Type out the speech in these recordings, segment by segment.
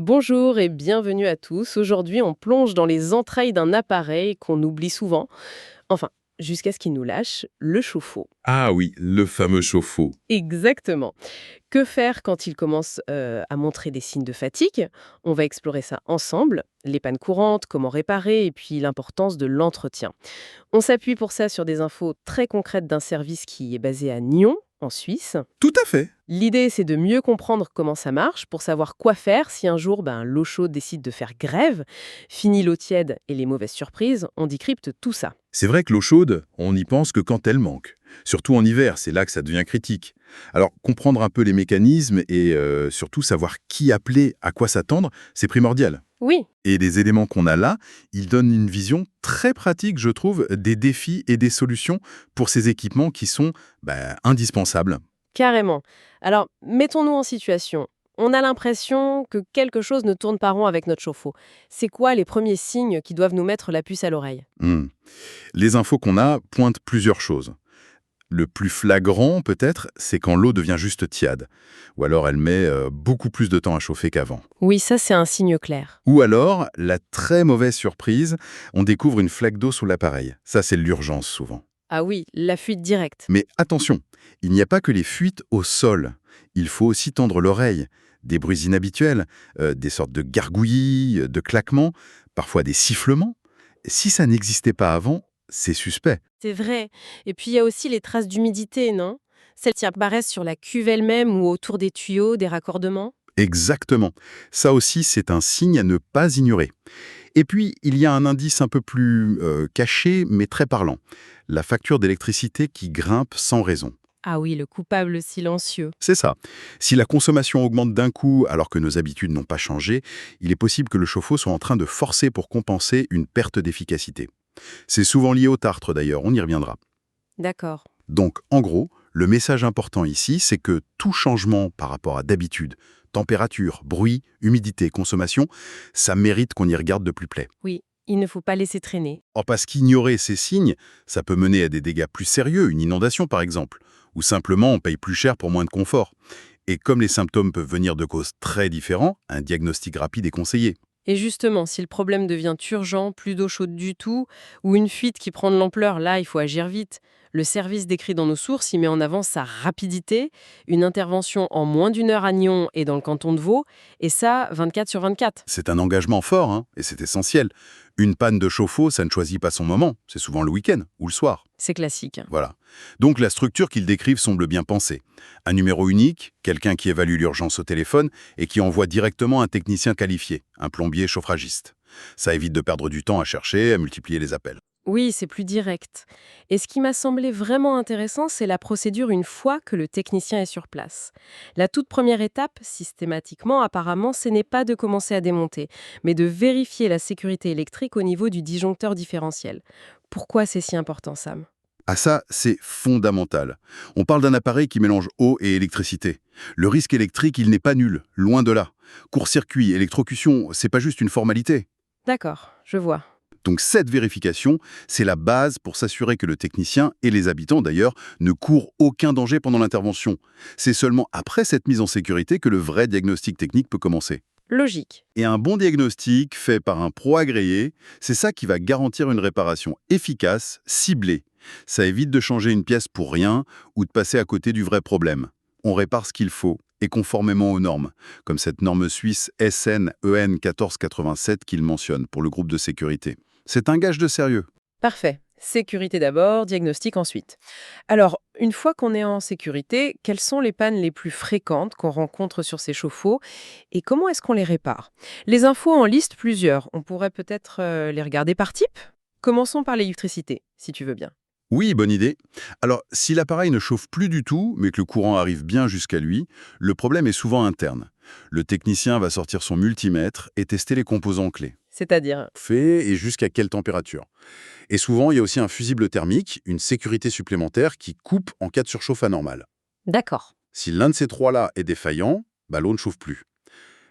Bonjour et bienvenue à tous. Aujourd'hui, on plonge dans les entrailles d'un appareil qu'on oublie souvent. Enfin, jusqu'à ce qu'il nous lâche, le chauffe-eau. Ah oui, le fameux chauffe-eau. Exactement. Que faire quand il commence à montrer des signes de fatigue? On va explorer ça ensemble. Les pannes courantes, comment réparer et puis l'importance de l'entretien. On s'appuie pour ça sur des infos très concrètes d'un service qui est basé à Nyon, en Suisse. Tout à fait. L'idée, c'est de mieux comprendre comment ça marche pour savoir quoi faire si un jour l'eau chaude décide de faire grève. Fini l'eau tiède et les mauvaises surprises, on décrypte tout ça. C'est vrai que l'eau chaude, on n'y pense que quand elle manque. Surtout en hiver, c'est là que ça devient critique. Alors, comprendre un peu les mécanismes et surtout savoir qui appeler, à quoi s'attendre, c'est primordial. Oui, Et les éléments qu'on a là, ils donnent une vision très pratique, je trouve, des défis et des solutions pour ces équipements qui sont indispensables. carrément. Alors, mettons-nous en situation. On a l'impression que quelque chose ne tourne pas rond avec notre chauffe-eau. C'est quoi les premiers signes qui doivent nous mettre la puce à l'oreille? Hmm. Les infos qu'on a pointent plusieurs choses. Le plus flagrant, peut-être, c'est quand l'eau devient juste tiède. Ou alors elle met beaucoup plus de temps à chauffer qu'avant. Oui, ça c'est un signe clair. Ou alors, la très mauvaise surprise, on découvre une flaque d'eau sous l'appareil. Ça, c'est l'urgence souvent. Ah oui, la fuite directe. Mais attention, il n'y a pas que les fuites au sol. Il faut aussi tendre l'oreille. Des bruits inhabituels, des sortes de gargouillis, de claquements, parfois des sifflements. Si ça n'existait pas avant, c'est suspect. C'est vrai. Et puis il y a aussi les traces d'humidité, non? Celles qui apparaissent sur la cuve elle-même ou autour des tuyaux, des raccordements? Exactement. Ça aussi, c'est un signe à ne pas ignorer. Et puis, il y a un indice un peu plus caché, mais très parlant. La facture d'électricité qui grimpe sans raison. Ah oui, le coupable silencieux. C'est ça. Si la consommation augmente d'un coup alors que nos habitudes n'ont pas changé, il est possible que le chauffe-eau soit en train de forcer pour compenser une perte d'efficacité. C'est souvent lié au tartre d'ailleurs, on y reviendra. D'accord. Donc, en gros, le message important ici, c'est que tout changement par rapport à d'habitude, température, bruit, humidité, consommation, ça mérite qu'on y regarde de plus près. Oui, il ne faut pas laisser traîner. Or, parce qu'ignorer ces signes, ça peut mener à des dégâts plus sérieux, une inondation par exemple, ou simplement on paye plus cher pour moins de confort. Et comme les symptômes peuvent venir de causes très différentes, un diagnostic rapide est conseillé. Et justement, si le problème devient urgent, plus d'eau chaude du tout, ou une fuite qui prend de l'ampleur, là, il faut agir vite. Le service décrit dans nos sources, il met en avant sa rapidité, une intervention en moins d'une heure à Nyon et dans le canton de Vaud, et ça, 24 sur 24. C'est un engagement fort, hein, et c'est essentiel. Une panne de chauffe-eau, ça ne choisit pas son moment, c'est souvent le week-end ou le soir. C'est classique. Voilà. Donc la structure qu'ils décrivent semble bien pensée. Un numéro unique, quelqu'un qui évalue l'urgence au téléphone et qui envoie directement un technicien qualifié, un plombier chauffragiste. Ça évite de perdre du temps à chercher, à multiplier les appels. Oui, c'est plus direct. Et ce qui m'a semblé vraiment intéressant, c'est la procédure une fois que le technicien est sur place. La toute première étape, systématiquement, apparemment, ce n'est pas de commencer à démonter, mais de vérifier la sécurité électrique au niveau du disjoncteur différentiel. Pourquoi c'est si important, Sam? Ah ça, c'est fondamental. On parle d'un appareil qui mélange eau et électricité. Le risque électrique, il n'est pas nul, loin de là. Court-circuit, électrocution, c'est pas juste une formalité. D'accord, je vois. Donc cette vérification, c'est la base pour s'assurer que le technicien, et les habitants d'ailleurs, ne courent aucun danger pendant l'intervention. C'est seulement après cette mise en sécurité que le vrai diagnostic technique peut commencer. Logique. Et un bon diagnostic fait par un pro agréé, c'est ça qui va garantir une réparation efficace, ciblée. Ça évite de changer une pièce pour rien ou de passer à côté du vrai problème. On répare ce qu'il faut et conformément aux normes, comme cette norme suisse SN-EN 1487 qu'il mentionne pour le groupe de sécurité. C'est un gage de sérieux. Parfait. Sécurité d'abord, diagnostic ensuite. Alors, une fois qu'on est en sécurité, quelles sont les pannes les plus fréquentes qu'on rencontre sur ces chauffe-eau et comment est-ce qu'on les répare? Les infos en listent plusieurs. On pourrait peut-être les regarder par type? Commençons par l'électricité, si tu veux bien. Oui, bonne idée. Alors, si l'appareil ne chauffe plus du tout, mais que le courant arrive bien jusqu'à lui, le problème est souvent interne. Le technicien va sortir son multimètre et tester les composants clés. C'est-à-dire, Fait et jusqu'à quelle température. Et souvent, il y a aussi un fusible thermique, une sécurité supplémentaire qui coupe en cas de surchauffe anormale. d'accord. Si l'un de ces trois-là est défaillant, l'eau ne chauffe plus.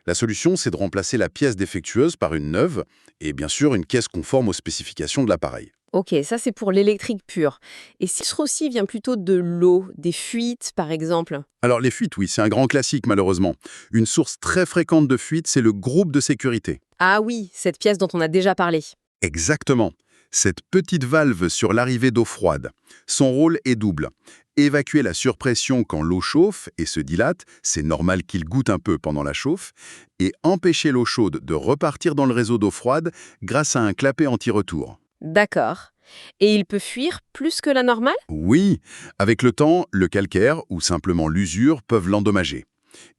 La solution, c'est de remplacer la pièce défectueuse par une neuve et bien sûr une caisse conforme aux spécifications de l'appareil. Ok, ça c'est pour l'électrique pur. Et si ce aussi vient plutôt de l'eau, des fuites par exemple? Alors les fuites, oui, c'est un grand classique malheureusement. Une source très fréquente de fuite, c'est le groupe de sécurité. Ah oui, cette pièce dont on a déjà parlé. Exactement. Cette petite valve sur l'arrivée d'eau froide. Son rôle est double. Évacuer la surpression quand l'eau chauffe et se dilate, c'est normal qu'il goûte un peu pendant la chauffe, et empêcher l'eau chaude de repartir dans le réseau d'eau froide grâce à un clapet anti-retour. D'accord. Et il peut fuir plus que la normale? Oui, avec le temps, le calcaire ou simplement l'usure peuvent l'endommager.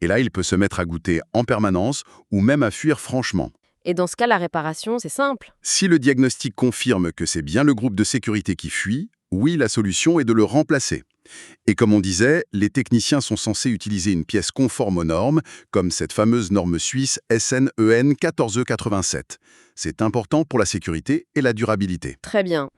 Et là, il peut se mettre à goûter en permanence ou même à fuir franchement. Et dans ce cas, la réparation, c'est simple. Si le diagnostic confirme que c'est bien le groupe de sécurité qui fuit, oui, la solution est de le remplacer. Et comme on disait, les techniciens sont censés utiliser une pièce conforme aux normes, comme cette fameuse norme suisse SNEN 14E87. C'est important pour la sécurité et la durabilité. Très bien.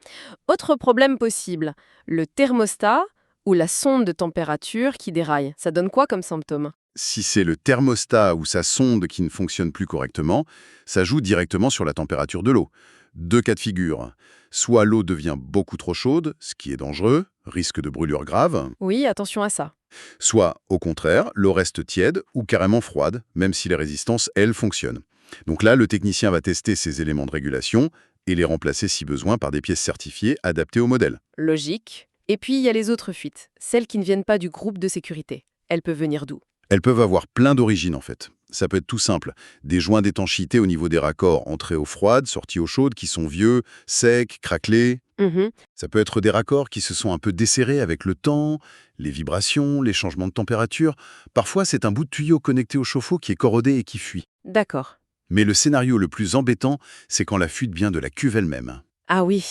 Autre problème possible, le thermostat ou la sonde de température qui déraille. Ça donne quoi comme symptôme? Si c'est le thermostat ou sa sonde qui ne fonctionne plus correctement, ça joue directement sur la température de l'eau. Deux cas de figure. Soit l'eau devient beaucoup trop chaude, ce qui est dangereux, risque de brûlure grave, Oui, attention à ça. soit, au contraire, l'eau reste tiède ou carrément froide, même si les résistances, elles, fonctionnent. Donc là, le technicien va tester ces éléments de régulation et les remplacer si besoin par des pièces certifiées adaptées au modèle. Logique. Et puis, il y a les autres fuites, celles qui ne viennent pas du groupe de sécurité. Elles peuvent venir d'où? Elles peuvent avoir plein d'origines en fait. Ça peut être tout simple. Des joints d'étanchéité au niveau des raccords entrée eau froide, sortie eau chaude qui sont vieux, secs, craquelés. Mhm. Ça peut être des raccords qui se sont un peu desserrés avec le temps, les vibrations, les changements de température. Parfois, c'est un bout de tuyau connecté au chauffe-eau qui est corrodé et qui fuit. D'accord. Mais le scénario le plus embêtant, c'est quand la fuite vient de la cuve elle-même. Ah oui.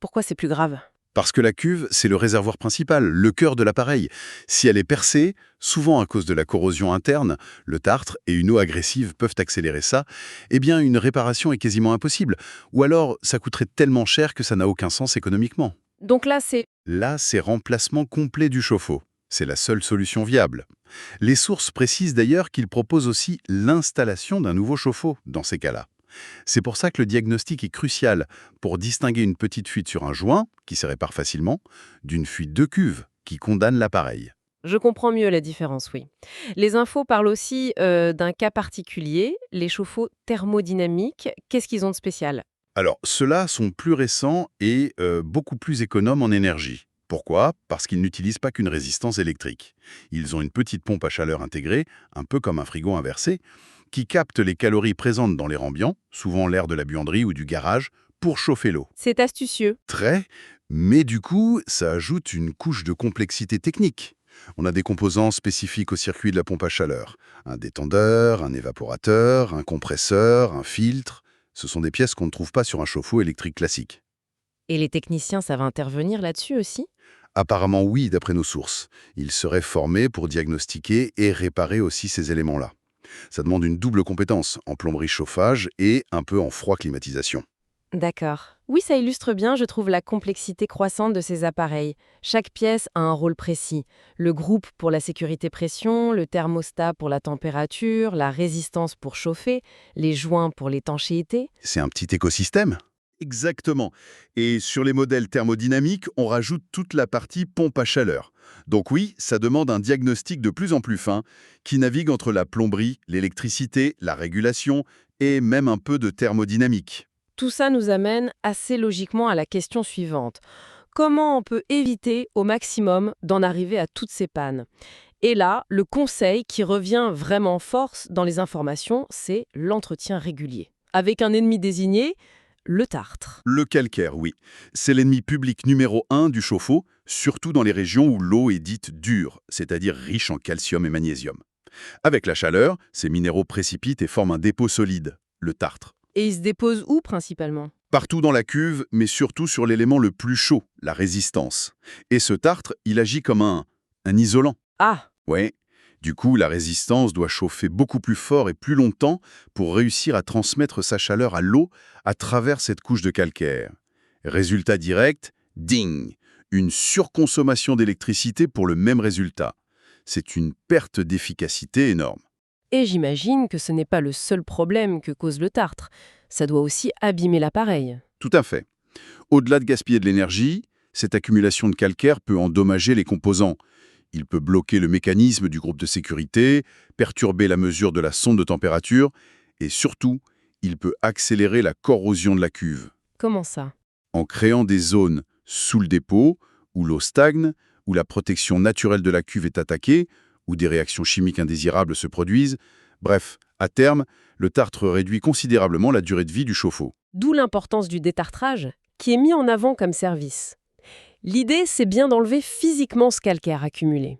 Pourquoi c'est plus grave? Parce que la cuve, c'est le réservoir principal, le cœur de l'appareil. Si elle est percée, souvent à cause de la corrosion interne, le tartre et une eau agressive peuvent accélérer ça, eh bien une réparation est quasiment impossible. Ou alors, ça coûterait tellement cher que ça n'a aucun sens économiquement. Donc là, c'est... Là, c'est remplacement complet du chauffe-eau. C'est la seule solution viable. Les sources précisent d'ailleurs qu'ils proposent aussi l'installation d'un nouveau chauffe-eau dans ces cas-là. C'est pour ça que le diagnostic est crucial pour distinguer une petite fuite sur un joint, qui se répare facilement, d'une fuite de cuve, qui condamne l'appareil. Je comprends mieux la différence, oui. Les infos parlent aussi d'un cas particulier, les chauffe-eau thermodynamiques. Qu'est-ce qu'ils ont de spécial? Alors, ceux-là sont plus récents et beaucoup plus économes en énergie. Pourquoi? Parce qu'ils n'utilisent pas qu'une résistance électrique. Ils ont une petite pompe à chaleur intégrée, un peu comme un frigo inversé, qui capte les calories présentes dans l'air ambiant, souvent l'air de la buanderie ou du garage, pour chauffer l'eau. C'est astucieux. Très, mais du coup, ça ajoute une couche de complexité technique. On a des composants spécifiques au circuit de la pompe à chaleur. Un détendeur, un évaporateur, un compresseur, un filtre. Ce sont des pièces qu'on ne trouve pas sur un chauffe-eau électrique classique. Et les techniciens savent intervenir là-dessus aussi? Apparemment oui, d'après nos sources. Ils seraient formés pour diagnostiquer et réparer aussi ces éléments-là. Ça demande une double compétence, en plomberie chauffage et un peu en froid climatisation. D'accord. Oui, ça illustre bien, je trouve, la complexité croissante de ces appareils. Chaque pièce a un rôle précis. Le groupe pour la sécurité pression, le thermostat pour la température, la résistance pour chauffer, les joints pour l'étanchéité. C'est un petit écosystème. Exactement. Et sur les modèles thermodynamiques, on rajoute toute la partie pompe à chaleur. Donc oui, ça demande un diagnostic de plus en plus fin qui navigue entre la plomberie, l'électricité, la régulation et même un peu de thermodynamique. Tout ça nous amène assez logiquement à la question suivante. Comment on peut éviter au maximum d'en arriver à toutes ces pannes? Et là, le conseil qui revient vraiment force dans les informations, c'est l'entretien régulier. Avec un ennemi désigné, le tartre. Le calcaire, oui. C'est l'ennemi public numéro 1 du chauffe-eau, surtout dans les régions où l'eau est dite dure, c'est-à-dire riche en calcium et magnésium. Avec la chaleur, ces minéraux précipitent et forment un dépôt solide, le tartre. Et il se dépose où principalement? Partout dans la cuve, mais surtout sur l'élément le plus chaud, la résistance. Et ce tartre, il agit comme un isolant. Ah, Ouais. Du coup, la résistance doit chauffer beaucoup plus fort et plus longtemps pour réussir à transmettre sa chaleur à l'eau à travers cette couche de calcaire. Résultat direct, ding! Une surconsommation d'électricité pour le même résultat. C'est une perte d'efficacité énorme. et j'imagine que ce n'est pas le seul problème que cause le tartre. Ça doit aussi abîmer l'appareil. Tout à fait. Au-delà de gaspiller de l'énergie, cette accumulation de calcaire peut endommager les composants. Il peut bloquer le mécanisme du groupe de sécurité, perturber la mesure de la sonde de température et surtout, il peut accélérer la corrosion de la cuve. Comment ça? En créant des zones sous le dépôt, où l'eau stagne, où la protection naturelle de la cuve est attaquée, où des réactions chimiques indésirables se produisent. Bref, à terme, le tartre réduit considérablement la durée de vie du chauffe-eau. D'où l'importance du détartrage, qui est mis en avant comme service. L'idée, c'est bien d'enlever physiquement ce calcaire accumulé.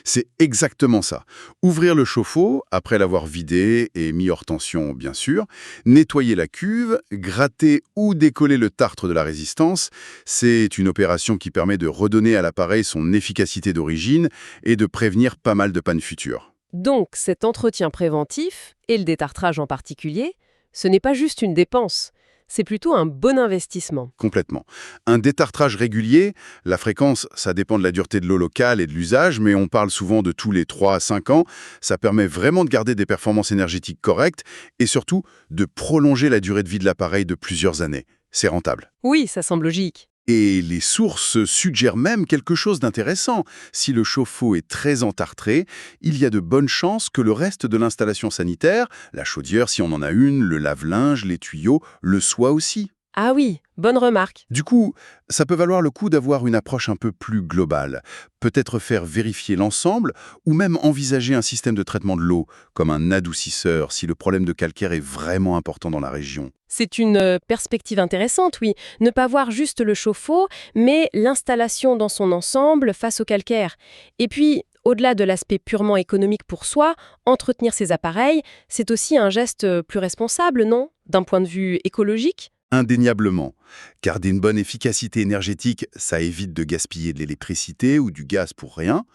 C'est exactement ça. Ouvrir le chauffe-eau, après l'avoir vidé et mis hors tension, bien sûr, nettoyer la cuve, gratter ou décoller le tartre de la résistance, c'est une opération qui permet de redonner à l'appareil son efficacité d'origine et de prévenir pas mal de pannes futures. Donc, cet entretien préventif, et le détartrage en particulier, ce n'est pas juste une dépense, c'est plutôt un bon investissement. Complètement. Un détartrage régulier, la fréquence, ça dépend de la dureté de l'eau locale et de l'usage, mais on parle souvent de tous les 3 à 5 ans. Ça permet vraiment de garder des performances énergétiques correctes et surtout de prolonger la durée de vie de l'appareil de plusieurs années. C'est rentable. Oui, ça semble logique. Et les sources suggèrent même quelque chose d'intéressant. Si le chauffe-eau est très entartré, il y a de bonnes chances que le reste de l'installation sanitaire, la chaudière si on en a une, le lave-linge, les tuyaux, le soit aussi. Ah oui, bonne remarque. Du coup, ça peut valoir le coup d'avoir une approche un peu plus globale. Peut-être faire vérifier l'ensemble ou même envisager un système de traitement de l'eau, comme un adoucisseur si le problème de calcaire est vraiment important dans la région. C'est une perspective intéressante, oui. Ne pas voir juste le chauffe-eau, mais l'installation dans son ensemble face au calcaire. Et puis, au-delà de l'aspect purement économique pour soi, entretenir ces appareils, c'est aussi un geste plus responsable, non? D'un point de vue écologique? Indéniablement. Garder une bonne efficacité énergétique, ça évite de gaspiller de l'électricité ou du gaz pour rien.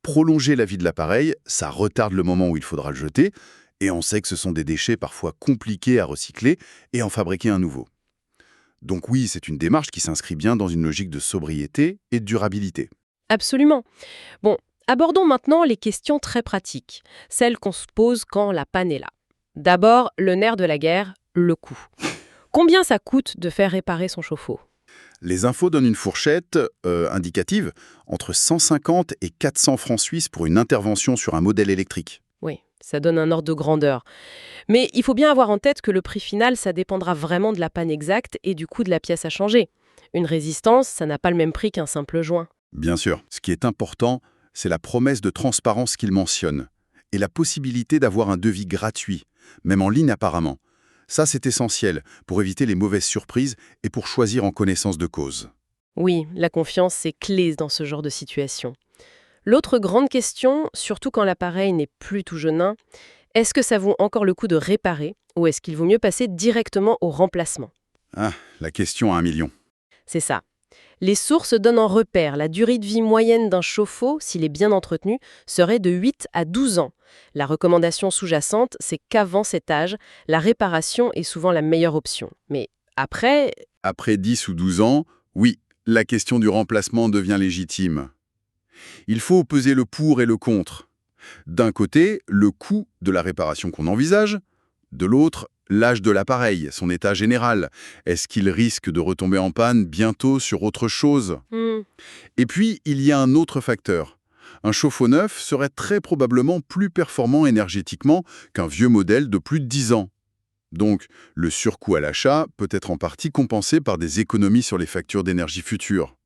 Prolonger la vie de l'appareil, ça retarde le moment où il faudra le jeter. Et on sait que ce sont des déchets parfois compliqués à recycler et en fabriquer un nouveau. Donc oui, c'est une démarche qui s'inscrit bien dans une logique de sobriété et de durabilité. Absolument. Bon, abordons maintenant les questions très pratiques, celles qu'on se pose quand la panne est là. D'abord, le nerf de la guerre, le coût. Combien ça coûte de faire réparer son chauffe-eau? Les infos donnent une fourchette indicative entre 150 et 400 francs suisses pour une intervention sur un modèle électrique. Oui, ça donne un ordre de grandeur. Mais il faut bien avoir en tête que le prix final, ça dépendra vraiment de la panne exacte et du coût de la pièce à changer. Une résistance, ça n'a pas le même prix qu'un simple joint. Bien sûr, ce qui est important, c'est la promesse de transparence qu'il mentionne et la possibilité d'avoir un devis gratuit, même en ligne apparemment. Ça, c'est essentiel pour éviter les mauvaises surprises et pour choisir en connaissance de cause. Oui, la confiance, c'est clé dans ce genre de situation. L'autre grande question, surtout quand l'appareil n'est plus tout jeunin, est-ce que ça vaut encore le coup de réparer ou est-ce qu'il vaut mieux passer directement au remplacement? Ah, la question à 1 million. C'est ça. Les sources donnent en repère la durée de vie moyenne d'un chauffe-eau, s'il est bien entretenu, serait de 8 à 12 ans. La recommandation sous-jacente, c'est qu'avant cet âge, la réparation est souvent la meilleure option. Mais après, Après 10 ou 12 ans, oui, la question du remplacement devient légitime. Il faut peser le pour et le contre. D'un côté, le coût de la réparation qu'on envisage. De l'autre, l'âge de l'appareil, son état général. Est-ce qu'il risque de retomber en panne bientôt sur autre chose? Et puis, il y a un autre facteur. Un chauffe-eau neuf serait très probablement plus performant énergétiquement qu'un vieux modèle de plus de 10 ans. Donc, le surcoût à l'achat peut être en partie compensé par des économies sur les factures d'énergie futures.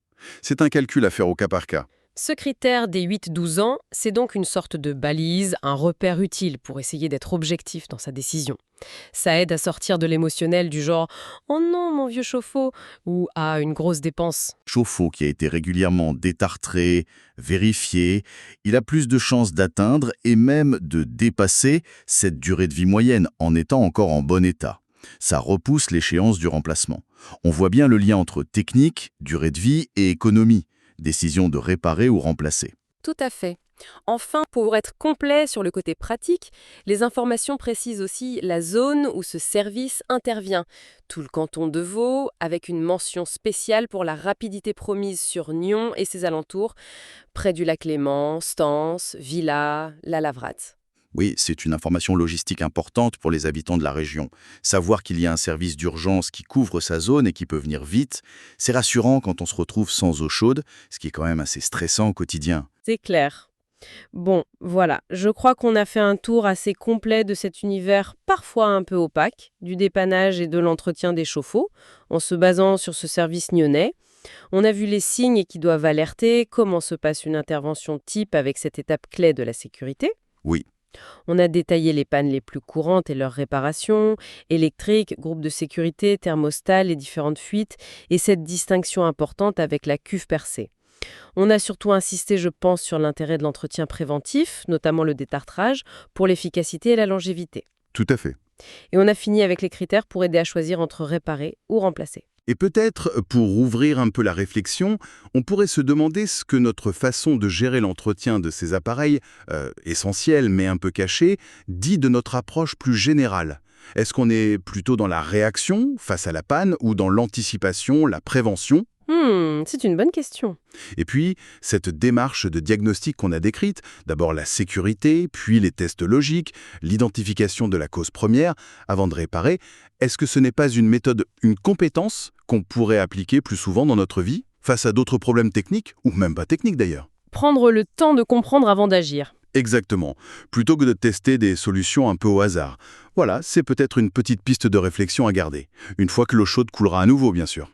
C'est un calcul à faire au cas par cas. ce critère des 8-12 ans, c'est donc une sorte de balise, un repère utile pour essayer d'être objectif dans sa décision. Ça aide à sortir de l'émotionnel du genre « Oh non, mon vieux chauffe-eau » ou à une grosse dépense. Chauffe-eau qui a été régulièrement détartré, vérifié, il a plus de chances d'atteindre et même de dépasser cette durée de vie moyenne en étant encore en bon état. Ça repousse l'échéance du remplacement. On voit bien le lien entre technique, durée de vie et économie, décision de réparer ou remplacer. Tout à fait. Enfin, pour être complet sur le côté pratique, les informations précisent aussi la zone où ce service intervient. Tout le canton de Vaud, avec une mention spéciale pour la rapidité promise sur Nyon et ses alentours, près du lac Léman, Stans, Villa, la Lavrate. Oui, c'est une information logistique importante pour les habitants de la région. Savoir qu'il y a un service d'urgence qui couvre sa zone et qui peut venir vite, c'est rassurant quand on se retrouve sans eau chaude, ce qui est quand même assez stressant au quotidien. C'est clair. Bon, voilà, je crois qu'on a fait un tour assez complet de cet univers parfois un peu opaque, du dépannage et de l'entretien des chauffe-eau, en se basant sur ce service nyonnais. On a vu les signes qui doivent alerter, comment se passe une intervention type avec cette étape clé de la sécurité. Oui, On a détaillé les pannes les plus courantes et leurs réparations, électriques, groupe de sécurité, thermostat, les différentes fuites, et cette distinction importante avec la cuve percée. On a surtout insisté, je pense, sur l'intérêt de l'entretien préventif, notamment le détartrage, pour l'efficacité et la longévité. Tout à fait. Et on a fini avec les critères pour aider à choisir entre réparer ou remplacer. Et peut-être, pour ouvrir un peu la réflexion, on pourrait se demander ce que notre façon de gérer l'entretien de ces appareils, essentiels mais un peu cachés, dit de notre approche plus générale. Est-ce qu'on est plutôt dans la réaction face à la panne ou dans l'anticipation, la prévention? C'est une bonne question. Et puis, cette démarche de diagnostic qu'on a décrite, d'abord la sécurité, puis les tests logiques, l'identification de la cause première, avant de réparer, est-ce que ce n'est pas une méthode, une compétence qu'on pourrait appliquer plus souvent dans notre vie, face à d'autres problèmes techniques, ou même pas techniques d'ailleurs? Prendre le temps de comprendre avant d'agir. Exactement, plutôt que de tester des solutions un peu au hasard. Voilà, c'est peut-être une petite piste de réflexion à garder, une fois que l'eau chaude coulera à nouveau, bien sûr.